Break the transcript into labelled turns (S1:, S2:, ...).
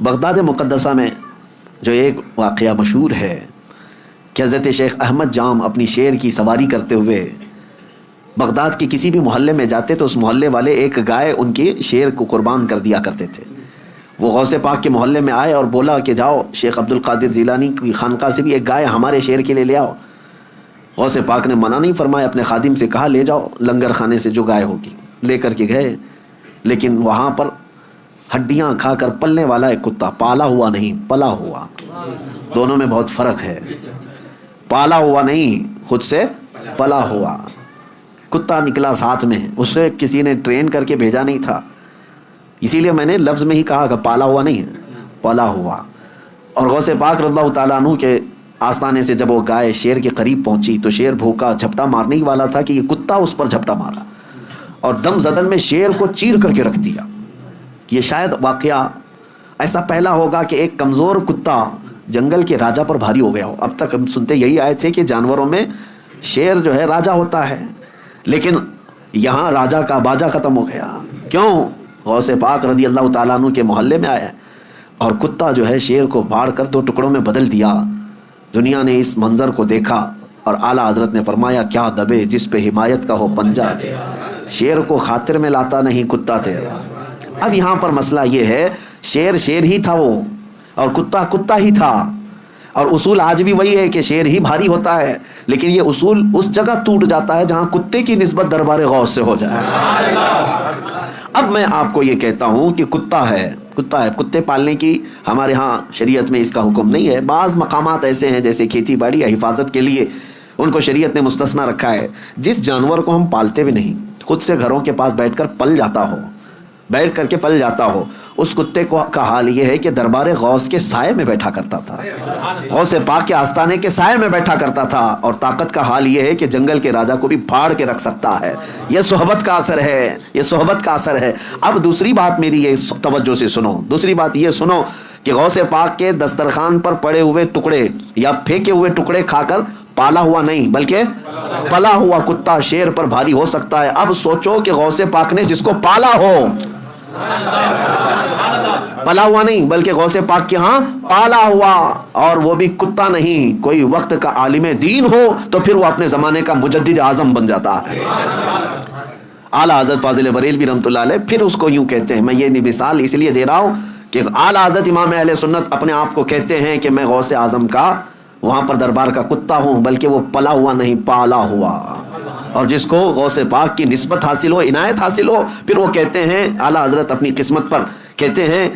S1: Baghdad مقدسہ میں جو ایک واقعہ مشہور ہے کہ حضرت شیخ احمد جام اپنی شیر کی سواری کرتے ہوئے بغداد کے کسی بھی محلے میں جاتے تو اس محلے والے ایک گائے ان کی شیر کو قربان کر دیا کرتے تھے۔ وہ غوث پاک کے محلے میں آئے اور بولا کہ جاؤ شیخ عبد القادر جیلانی کی خانقاہ سے بھی ایک گائے ہمارے شیر کے لیے لے آؤ۔ غوث پاک نے منع نہیں فرمایا، اپنے خادم سے کہا لے جاؤ لنگر خانے سے جو گائے ہوگی، لے کر کے گئے۔ لیکن وہاں پر ہڈیاں کھا کر پلنے والا ایک کتا، پالا ہوا نہیں پلا ہوا، دونوں میں بہت فرق ہے۔ پالا ہوا نہیں، خود سے پلا ہوا کتا نکلا ساتھ میں، اسے کسی نے ٹرین کر کے بھیجا نہیں تھا، اسی لیے میں نے لفظ میں ہی کہا کہ پالا ہوا نہیں ہے، پلا ہوا۔ اور غوث پاک رضی اللہ تعالیٰ عنہ کے آستانے سے جب وہ گائے شیر کے قریب پہنچی تو شیر بھوکا جھپٹا مارنے ہی والا تھا کہ یہ کتا اس پر جھپٹا مارا اور دم زدن میں شیر کو چیر کر کے رکھ دیا۔ یہ شاید واقعہ ایسا پہلا ہوگا کہ ایک کمزور کتا جنگل کے راجا پر بھاری ہو گیا ہو۔ اب تک ہم سنتے یہی آئے تھے کہ جانوروں میں شیر جو ہے راجا ہوتا ہے، لیکن یہاں راجا کا باجا ختم ہو گیا۔ کیوں؟ غوث پاک رضی اللہ تعالیٰ عنہ کے محلے میں آیا اور کتا جو ہے شیر کو پھاڑ کر 2 ٹکڑوں میں بدل دیا۔ دنیا نے اس منظر کو دیکھا اور اعلیٰ حضرت نے فرمایا کیا دبے جس پہ حمایت کا ہو پنجہ تھے، شیر کو خاطر میں لاتا نہیں کتا تیرا۔ اب یہاں پر مسئلہ یہ ہے، شیر شیر ہی تھا وہ اور کتا کتا ہی تھا، اور اصول آج بھی وہی ہے کہ شیر ہی بھاری ہوتا ہے، لیکن یہ اصول اس جگہ ٹوٹ جاتا ہے جہاں کتے کی نسبت دربار غوث سے ہو جائے۔ اب میں آپ کو یہ کہتا ہوں کہ کتا ہے، کتے پالنے کی ہمارے ہاں شریعت میں اس کا حکم نہیں ہے۔ بعض مقامات ایسے ہیں جیسے کھیتی باڑی یا حفاظت کے لیے ان کو شریعت نے مستثنا رکھا ہے۔ جس جانور کو ہم پالتے بھی نہیں، خود سے گھروں کے پاس بیٹھ کر کے پل جاتا ہو، اس کتے کا حال یہ ہے کہ دربار غوث کے سائے میں بیٹھا کرتا تھا، غوث پاک کے آستانے کے سائے میں بیٹھا کرتا تھا، اور طاقت کا حال یہ ہے کہ جنگل کے راجا کو بھی پھاڑ کے رکھ سکتا ہے۔ یہ صحبت کا اثر ہے، یہ صحبت کا اثر ہے۔ اب دوسری بات میری یہ توجہ سے سنو، دوسری بات یہ سنو کہ غوث پاک کے دسترخوان پر پڑے ہوئے ٹکڑے یا پھینکے ہوئے ٹکڑے کھا کر پالا ہوا نہیں بلکہ پلا ہوا کتا شیر پر بھاری ہو سکتا ہے۔ اب سوچو کہ غوث پاک نے جس کو پالا ہو، پلا ہوا نہیں بلکہ غوث پاک کے ہاں پالا ہوا، اور وہ بھی کتا نہیں، کوئی وقت کا عالم دین ہو تو پھر وہ اپنے زمانے کا مجدد اعظم بن جاتا ہے۔ اعلیٰ حضرت فاضل بریلوی رحمۃ اللہ علیہ پھر اس کو یوں کہتے ہیں، میں یہ مثال اس لیے دے رہا ہوں کہ اعلیٰ حضرت امام اہل سنت اپنے آپ کو کہتے ہیں کہ میں غوث اعظم کا وہاں پر دربار کا کتا ہوں، بلکہ وہ پلا ہوا نہیں پالا ہوا۔ اور جس کو غوث پاک کی نسبت حاصل ہو، عنایت حاصل ہو، پھر وہ کہتے ہیں اعلیٰ حضرت اپنی قسمت پر کہتے ہیں